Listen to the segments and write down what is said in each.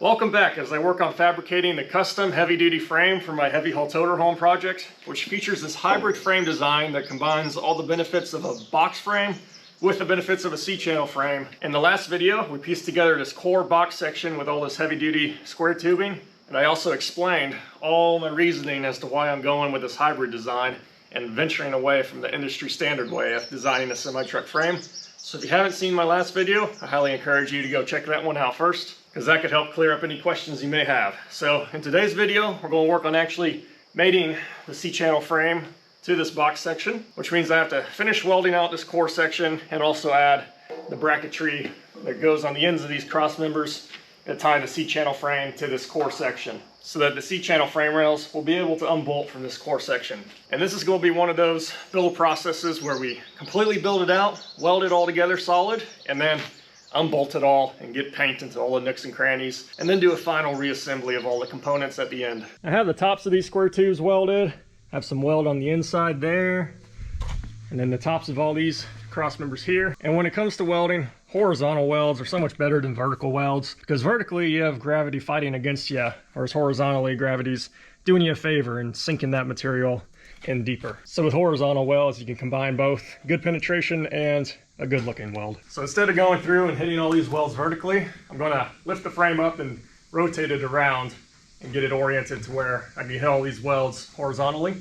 Welcome back as I work on fabricating the custom heavy-duty frame for my HeavyHaul ToterHome project, which features this hybrid frame design that combines all the benefits of a box frame with the benefits of a C-channel frame. In the last video, we pieced together this core box section with all this heavy-duty square tubing, and I also explained all my reasoning as to why I'm going with this hybrid design and venturing away from the industry standard way of designing a semi-truck frame. So if you haven't seen my last video, I highly encourage you to go check that one out first, because that could help clear up any questions you may have. So in today's video, we're going to work on actually mating the C-channel frame to this box section, which means I have to finish welding out this core section and also add the bracketry that goes on the ends of these cross members that tie the C-channel frame to this core section, so that the C-channel frame rails will be able to unbolt from this core section. And this is going to be one of those build processes where we completely build it out, weld it all together solid, and then unbolt it all and get paint into all the nooks and crannies, and then do a final reassembly of all the components at the end. I have the tops of these square tubes welded, have some weld on the inside there, and then the tops of all these cross members here. And when it comes to welding, horizontal welds are so much better than vertical welds, because vertically you have gravity fighting against you, whereas horizontally gravity's doing you a favor and sinking that material in deeper. So with horizontal welds, you can combine both good penetration and a good looking weld. So instead of going through and hitting all these welds vertically, I'm going to lift the frame up and rotate it around and get it oriented to where I can hit all these welds horizontally,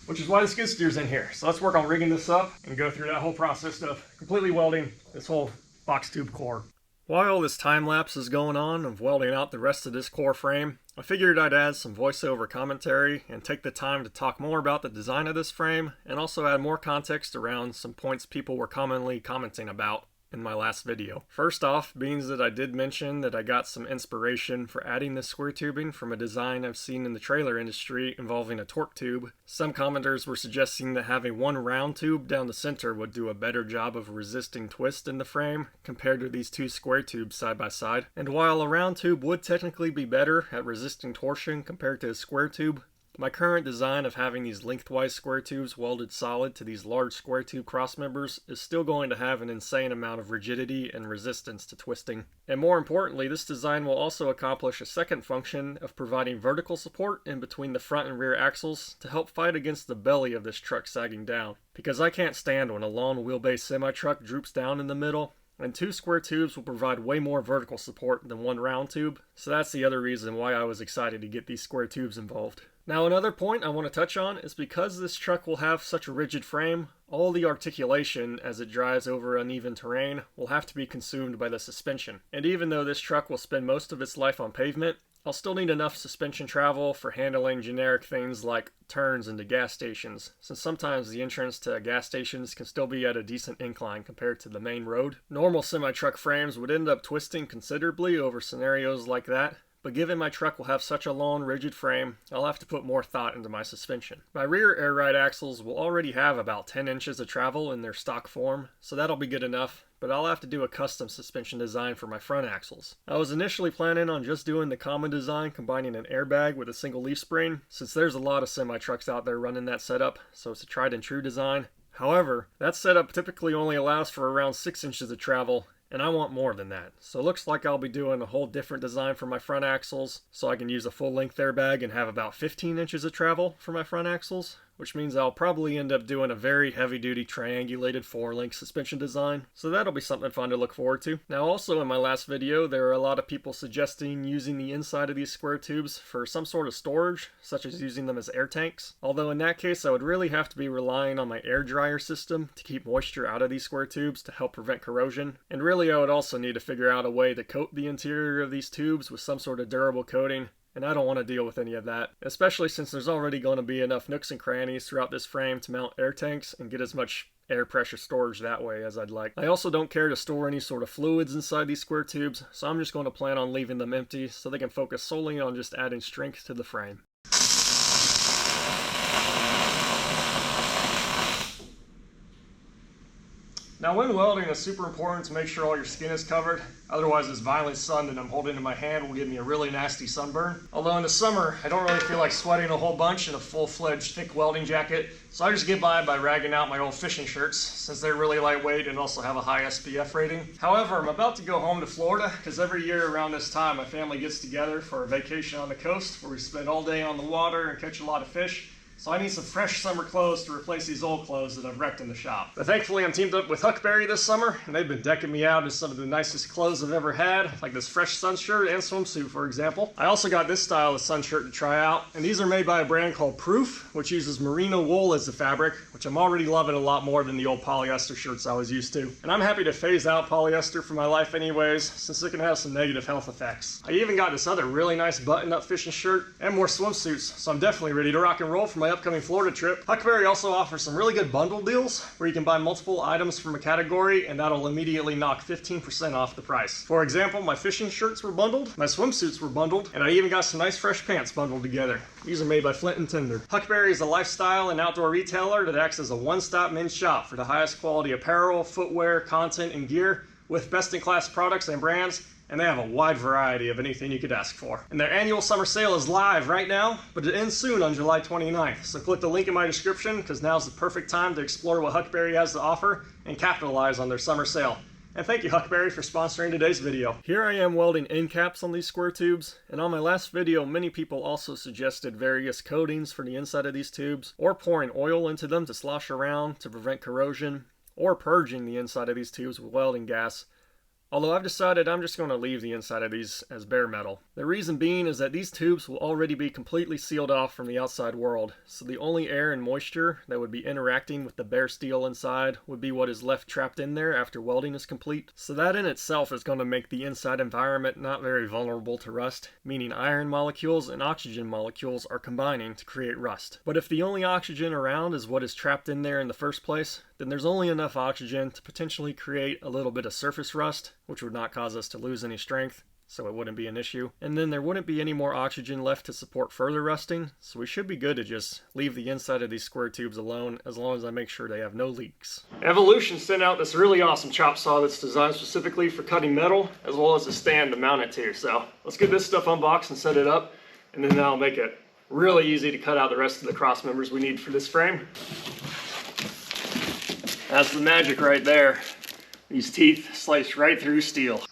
which is why the skid steer's in here. So let's work on rigging this up and go through that whole process of completely welding this whole box tube core. While this time lapse is going on of welding out the rest of this core frame, I figured I'd add some voiceover commentary and take the time to talk more about the design of this frame, and also add more context around some points people were commonly commenting about in my last video. First off, being that I did mention that I got some inspiration for adding this square tubing from a design I've seen in the trailer industry involving a torque tube. Some commenters were suggesting that having one round tube down the center would do a better job of resisting twist in the frame compared to these two square tubes side by side. And while a round tube would technically be better at resisting torsion compared to a square tube, my current design of having these lengthwise square tubes welded solid to these large square tube cross members is still going to have an insane amount of rigidity and resistance to twisting. And more importantly, this design will also accomplish a second function of providing vertical support in between the front and rear axles to help fight against the belly of this truck sagging down. Because I can't stand when a long wheelbase semi-truck droops down in the middle, and two square tubes will provide way more vertical support than one round tube, so that's the other reason why I was excited to get these square tubes involved. Now another point I want to touch on is because this truck will have such a rigid frame, all the articulation as it drives over uneven terrain will have to be consumed by the suspension. And even though this truck will spend most of its life on pavement, I'll still need enough suspension travel for handling generic things like turns into gas stations, since sometimes the entrance to gas stations can still be at a decent incline compared to the main road. Normal semi-truck frames would end up twisting considerably over scenarios like that, but given my truck will have such a long, rigid frame, I'll have to put more thought into my suspension. My rear air ride axles will already have about 10 inches of travel in their stock form, so that'll be good enough, but I'll have to do a custom suspension design for my front axles. I was initially planning on just doing the common design, combining an airbag with a single leaf spring, since there's a lot of semi-trucks out there running that setup, so it's a tried and true design. However, that setup typically only allows for around 6 inches of travel, and I want more than that. So it looks like I'll be doing a whole different design for my front axles, so I can use a full length airbag and have about 15 inches of travel for my front axles, which means I'll probably end up doing a very heavy duty triangulated 4-link suspension design, so that'll be something fun to look forward to. Now also in my last video, there are a lot of people suggesting using the inside of these square tubes for some sort of storage, such as using them as air tanks, although in that case I would really have to be relying on my air dryer system to keep moisture out of these square tubes to help prevent corrosion, and really I would also need to figure out a way to coat the interior of these tubes with some sort of durable coating, and I don't want to deal with any of that, especially since there's already going to be enough nooks and crannies throughout this frame to mount air tanks and get as much air pressure storage that way as I'd like. I also don't care to store any sort of fluids inside these square tubes, so I'm just going to plan on leaving them empty so they can focus solely on just adding strength to the frame. Now when welding, it's super important to make sure all your skin is covered. Otherwise this violent sun that I'm holding in my hand will give me a really nasty sunburn. Although in the summer, I don't really feel like sweating a whole bunch in a full-fledged thick welding jacket. So I just get by ragging out my old fishing shirts since they're really lightweight and also have a high SPF rating. However, I'm about to go home to Florida because every year around this time my family gets together for a vacation on the coast where we spend all day on the water and catch a lot of fish. So I need some fresh summer clothes to replace these old clothes that I've wrecked in the shop. But thankfully I'm teamed up with Huckberry this summer, and they've been decking me out in some of the nicest clothes I've ever had, like this fresh sun shirt and swimsuit, for example. I also got this style of sun shirt to try out, and these are made by a brand called Proof, which uses merino wool as the fabric, which I'm already loving a lot more than the old polyester shirts I was used to. And I'm happy to phase out polyester from my life anyways, since it can have some negative health effects. I even got this other really nice button-up fishing shirt and more swimsuits, so I'm definitely ready to rock and roll for my upcoming Florida trip. Huckberry also offers some really good bundle deals where you can buy multiple items from a category and that'll immediately knock 15% off the price. For example, my fishing shirts were bundled, my swimsuits were bundled, and I even got some nice fresh pants bundled together. These are made by Flint & Tinder. Huckberry is a lifestyle and outdoor retailer that acts as a one-stop men's shop for the highest quality apparel, footwear, content, and gear with best-in-class products and brands. And they have a wide variety of anything you could ask for. And their annual summer sale is live right now, but it ends soon on July 29th. So click the link in my description because now's the perfect time to explore what Huckberry has to offer and capitalize on their summer sale. And thank you Huckberry for sponsoring today's video. Here I am welding end caps on these square tubes, and on my last video many people also suggested various coatings for the inside of these tubes, or pouring oil into them to slosh around to prevent corrosion, or purging the inside of these tubes with welding gas. Although I've decided I'm just going to leave the inside of these as bare metal. The reason being is that these tubes will already be completely sealed off from the outside world, so the only air and moisture that would be interacting with the bare steel inside would be what is left trapped in there after welding is complete. So that in itself is going to make the inside environment not very vulnerable to rust, meaning iron molecules and oxygen molecules are combining to create rust. But if the only oxygen around is what is trapped in there in the first place, then there's only enough oxygen to potentially create a little bit of surface rust, which would not cause us to lose any strength, so it wouldn't be an issue. And then there wouldn't be any more oxygen left to support further rusting, so we should be good to just leave the inside of these square tubes alone as long as I make sure they have no leaks. Evolution sent out this really awesome chop saw that's designed specifically for cutting metal, as well as a stand to mount it to. So let's get this stuff unboxed and set it up, and then that'll make it really easy to cut out the rest of the cross members we need for this frame. That's the magic right there. These teeth slice right through steel.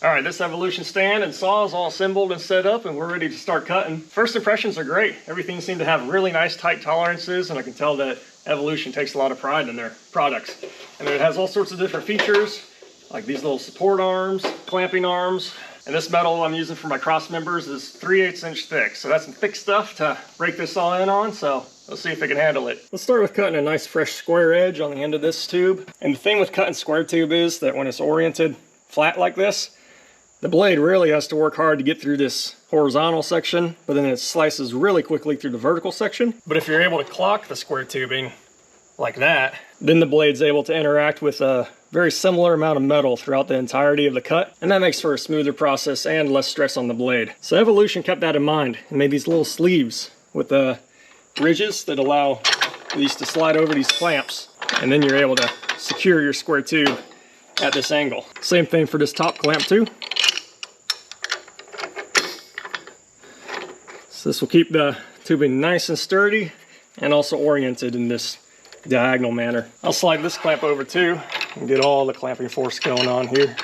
Alright, this Evolution stand and saw is all assembled and set up and we're ready to start cutting. First impressions are great. Everything seemed to have really nice tight tolerances, and I can tell that Evolution takes a lot of pride in their products. And then it has all sorts of different features, like these little support arms, clamping arms, and this metal I'm using for my cross members is 3/8 inch thick. So that's some thick stuff to break this all in on, so let's see if it can handle it. Let's start with cutting a nice fresh square edge on the end of this tube. And the thing with cutting square tube is that when it's oriented flat like this, the blade really has to work hard to get through this horizontal section, but then it slices really quickly through the vertical section. But if you're able to clock the square tubing like that, then the blade's able to interact with a very similar amount of metal throughout the entirety of the cut, and that makes for a smoother process and less stress on the blade. So Evolution kept that in mind and made these little sleeves with the ridges that allow these to slide over these clamps, and then you're able to secure your square tube at this angle. Same thing for this top clamp too. So this will keep the tubing nice and sturdy and also oriented in this diagonal manner. I'll slide this clamp over too and get all the clamping force going on here.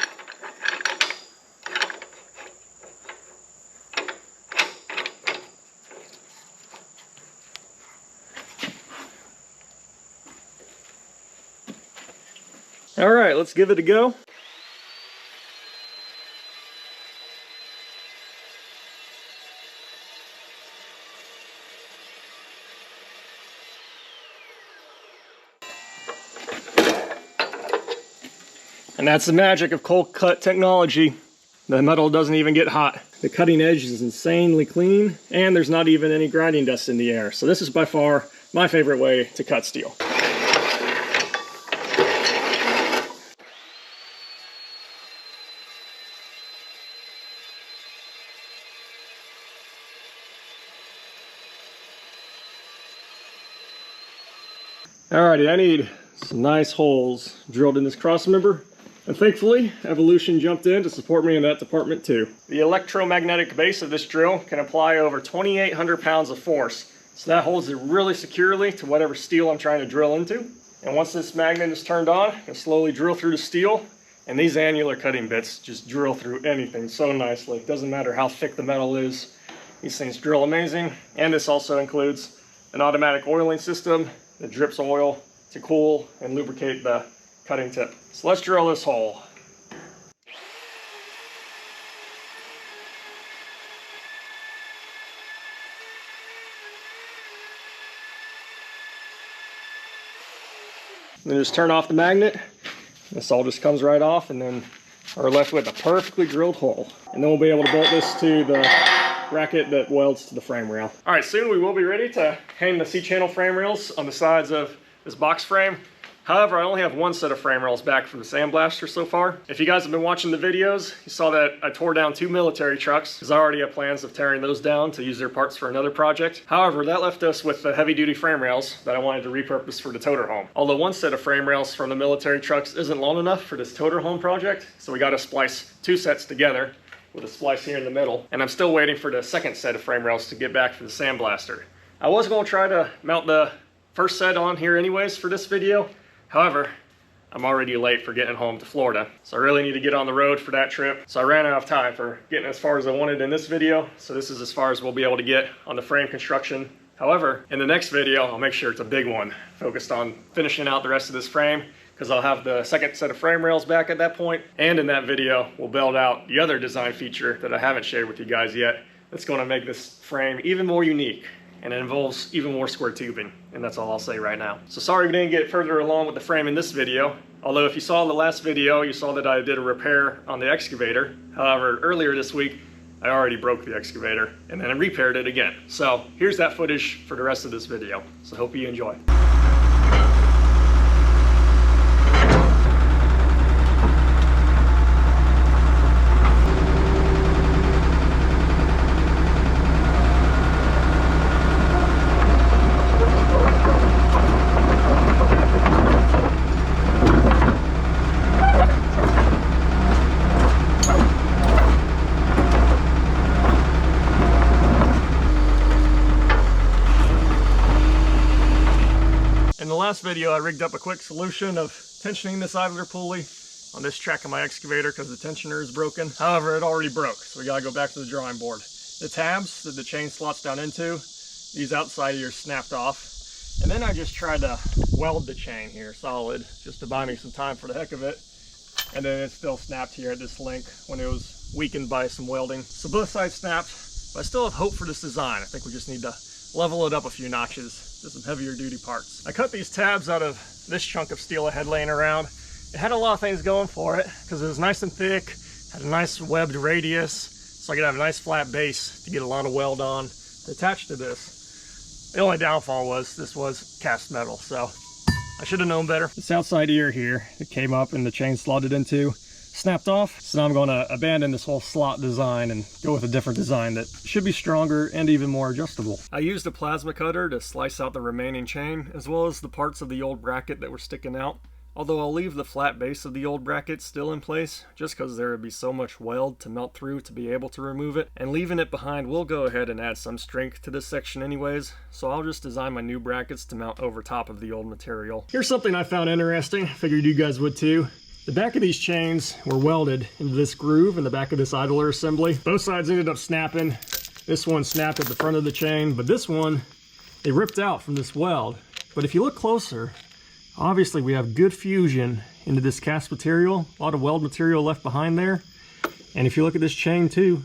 All right, let's give it a go. And that's the magic of cold cut technology. The metal doesn't even get hot. The cutting edge is insanely clean, and there's not even any grinding dust in the air. So this is by far my favorite way to cut steel. Alrighty, I need some nice holes drilled in this cross member, and thankfully Evolution jumped in to support me in that department too. The electromagnetic base of this drill can apply over 2,800 pounds of force, so that holds it really securely to whatever steel I'm trying to drill into. And once this magnet is turned on, I can slowly drill through the steel, and these annular cutting bits just drill through anything so nicely. Doesn't matter how thick the metal is, these things drill amazing. And this also includes an automatic oiling system that drips oil to cool and lubricate the cutting tip. So let's drill this hole. Then just turn off the magnet. This all just comes right off, and then we're left with a perfectly drilled hole. And then we'll be able to bolt this to the bracket that welds to the frame rail. All right, soon we will be ready to hang the C-channel frame rails on the sides of this box frame. However, I only have one set of frame rails back from the sandblaster so far. If you guys have been watching the videos, you saw that I tore down 2 military trucks because I already have plans of tearing those down to use their parts for another project. However, that left us with the heavy-duty frame rails that I wanted to repurpose for the ToterHome. Although one set of frame rails from the military trucks isn't long enough for this ToterHome project, so we got to splice 2 sets together with a splice here in the middle. And I'm still waiting for the second set of frame rails to get back for the sandblaster. I was going to try to mount the first set on here anyways for this video. However, I'm already late for getting home to Florida, so I really need to get on the road for that trip. So I ran out of time for getting as far as I wanted in this video, so this is as far as we'll be able to get on the frame construction. However, in the next video, I'll make sure it's a big one, focused on finishing out the rest of this frame, because I'll have the second set of frame rails back at that point. And in that video, we'll build out the other design feature that I haven't shared with you guys yet, that's going to make this frame even more unique. And it involves even more square tubing, and that's all I'll say right now. So sorry we didn't get further along with the frame in this video, although if you saw the last video, you saw that I did a repair on the excavator. However, earlier this week, I already broke the excavator, and then I repaired it again. So here's that footage for the rest of this video, so hope you enjoy. In the last video, I rigged up a quick solution of tensioning this idler pulley on this track of my excavator because the tensioner is broken. However, it already broke, so we gotta go back to the drawing board. The tabs that the chain slots down into, these outside here snapped off. And then I just tried to weld the chain here solid, just to buy me some time for the heck of it. And then it still snapped here at this link when it was weakened by some welding. So both sides snapped, but I still have hope for this design. I think we just need to level it up a few notches to some heavier duty parts. I cut these tabs out of this chunk of steel I had laying around. It had a lot of things going for it because it was nice and thick, had a nice webbed radius, so I could have a nice flat base to get a lot of weld on to attach to this. The only downfall was this was cast metal, so I should have known better. This outside ear here that came up and the chain slotted into snapped off, so now I'm going to abandon this whole slot design and go with a different design that should be stronger and even more adjustable. I used a plasma cutter to slice out the remaining chain as well as the parts of the old bracket that were sticking out, although I'll leave the flat base of the old bracket still in place just because there would be so much weld to melt through to be able to remove it, and leaving it behind will go ahead and add some strength to this section anyways, so I'll just design my new brackets to mount over top of the old material. Here's something I found interesting, I figured you guys would too. The back of these chains were welded into this groove in the back of this idler assembly. Both sides ended up snapping. This one snapped at the front of the chain, but this one, they ripped out from this weld. But if you look closer, obviously we have good fusion into this cast material, a lot of weld material left behind there. And if you look at this chain too,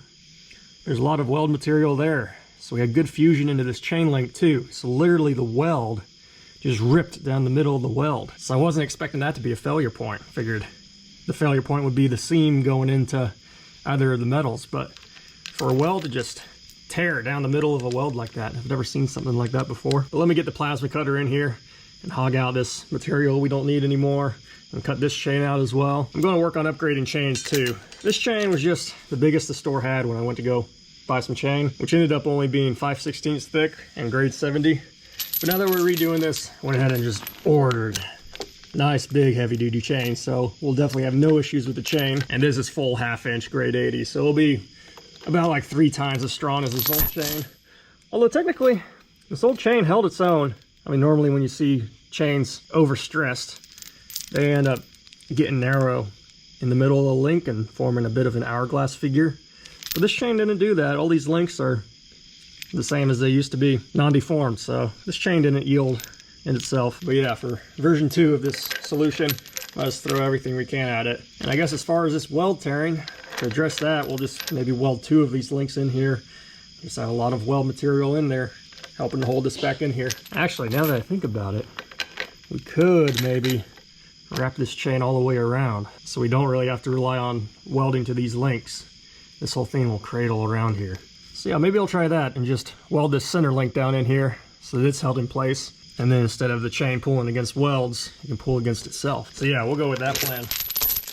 there's a lot of weld material there. So we had good fusion into this chain link too. So literally the weld just ripped down the middle of the weld. So I wasn't expecting that to be a failure point. Figured the failure point would be the seam going into either of the metals. But for a weld to just tear down the middle of a weld like that, I've never seen something like that before. But let me get the plasma cutter in here and hog out this material we don't need anymore and cut this chain out as well. I'm going to work on upgrading chains too. This chain was just the biggest the store had when I went to go buy some chain, which ended up only being 5/16 thick and grade 70. But now that we're redoing this, I went ahead and just ordered nice big heavy duty chain, so we'll definitely have no issues with the chain. And this is full 1/2 inch grade 80, so it'll be about like 3 times as strong as this old chain. Although technically this old chain held its own. I mean, normally when you see chains overstressed, they end up getting narrow in the middle of the link and forming a bit of an hourglass figure. But this chain didn't do that. All these links are the same as they used to be, non-deformed, so this chain didn't yield in itself. But yeah, for version 2 of this solution, let's throw everything we can at it. And I guess as far as this weld tearing, to address that, we'll just maybe weld 2 of these links in here. Just have a lot of weld material in there, helping to hold this back in here. Actually, now that I think about it, we could maybe wrap this chain all the way around, so we don't really have to rely on welding to these links. This whole thing will cradle around here. So yeah, maybe I'll try that and just weld this center link down in here so that it's held in place. And then instead of the chain pulling against welds, you can pull against itself. So yeah, we'll go with that plan.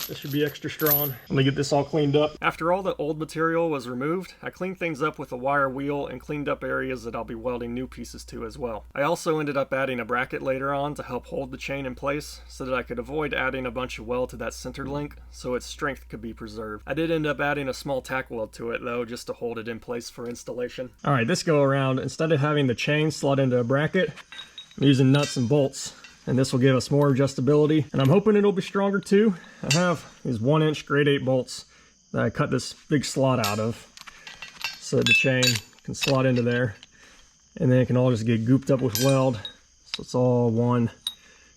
This should be extra strong. Let me get this all cleaned up. After all the old material was removed, I cleaned things up with a wire wheel and cleaned up areas that I'll be welding new pieces to as well. I also ended up adding a bracket later on to help hold the chain in place so that I could avoid adding a bunch of weld to that center link so its strength could be preserved. I did end up adding a small tack weld to it though, just to hold it in place for installation. Alright, this go around, instead of having the chain slot into a bracket, I'm using nuts and bolts. And this will give us more adjustability, and I'm hoping it'll be stronger too. I have these 1-inch grade 8 bolts that I cut this big slot out of so that the chain can slot into there, and then it can all just get gooped up with weld, so it's all one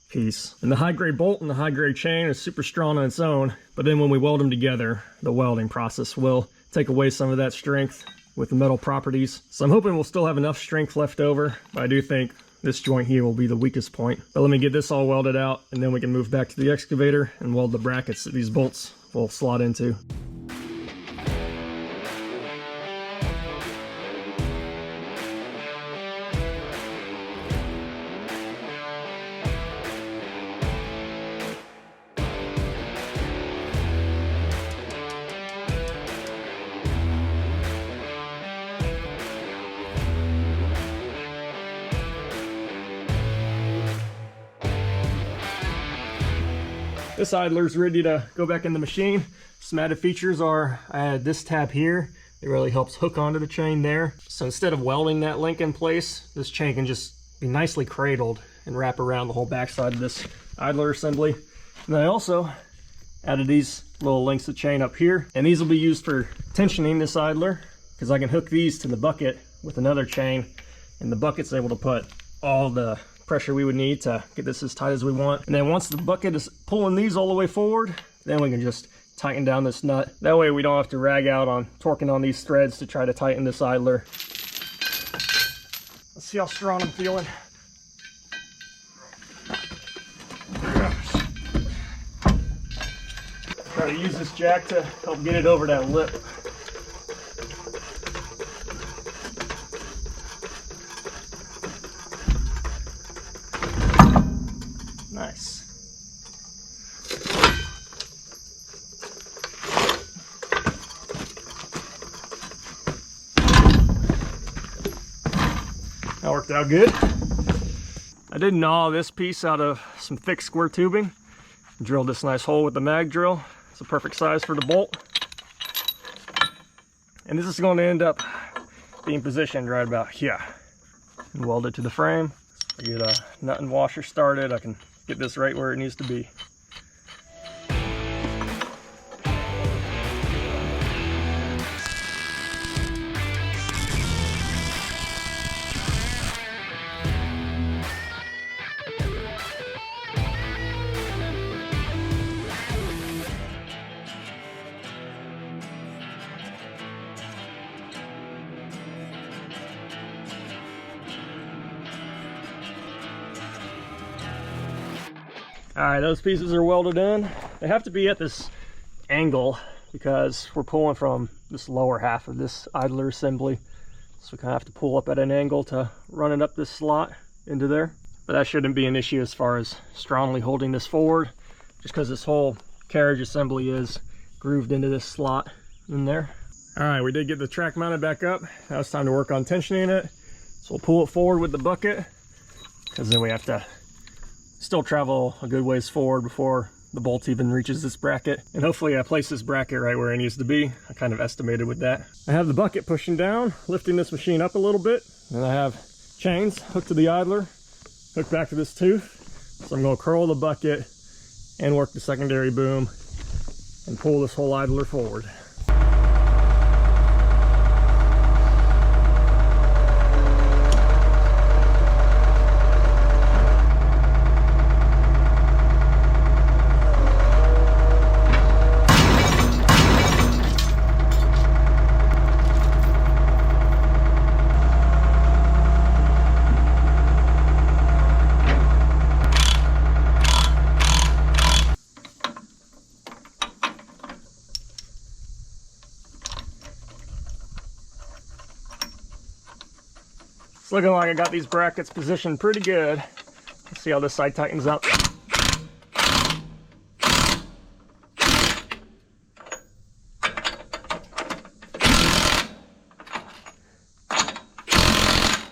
piece. And the high grade bolt and the high grade chain is super strong on its own, but then when we weld them together, the welding process will take away some of that strength with the metal properties. So I'm hoping we'll still have enough strength left over, but I do think this joint here will be the weakest point. But let me get this all welded out, and then we can move back to the excavator and weld the brackets that these bolts will slot into. This idler's ready to go back in the machine. Some added features are, I added this tab here. It really helps hook onto the chain there. So instead of welding that link in place, this chain can just be nicely cradled and wrap around the whole backside of this idler assembly. And then I also added these little links of chain up here, and these will be used for tensioning this idler, because I can hook these to the bucket with another chain, and the bucket's able to put all the pressure we would need to get this as tight as we want. And then once the bucket is pulling these all the way forward, then we can just tighten down this nut. That way we don't have to rag out on torquing on these threads to try to tighten this idler. Let's see how strong I'm feeling. Try to use this jack to help get it over that lip. Nice. That worked out good. I did gnaw this piece out of some thick square tubing. Drilled this nice hole with the mag drill. It's a perfect size for the bolt. And this is going to end up being positioned right about here. And weld it to the frame. I get a nut and washer started. I can get this right where it needs to be. All right, those pieces are welded in. They have to be at this angle because we're pulling from this lower half of this idler assembly. So we kind of have to pull up at an angle to run it up this slot into there. But that shouldn't be an issue as far as strongly holding this forward, just because this whole carriage assembly is grooved into this slot in there. All right, we did get the track mounted back up. Now it's time to work on tensioning it. So we'll pull it forward with the bucket, because then we have to still travel a good ways forward before the bolt even reaches this bracket. And hopefully I place this bracket right where it needs to be. I kind of estimated with that. I have the bucket pushing down, lifting this machine up a little bit. And I have chains hooked to the idler, hooked back to this tooth. So I'm going to curl the bucket and work the secondary boom and pull this whole idler forward. It's looking like I got these brackets positioned pretty good. Let's see how this side tightens up.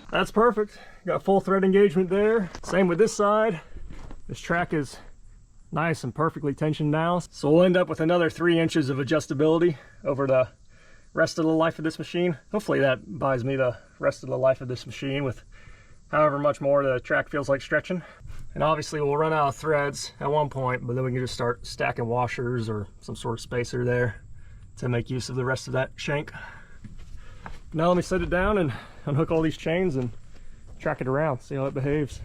That's perfect. Got full thread engagement there. Same with this side. This track is nice and perfectly tensioned now. So we'll end up with another 3 inches of adjustability over the rest of the life of this machine. Hopefully that buys me the rest of the life of this machine with however much more the track feels like stretching. And obviously we'll run out of threads at one point, but then we can just start stacking washers or some sort of spacer there to make use of the rest of that shank. Now let me set it down and unhook all these chains and track it around, see how it behaves.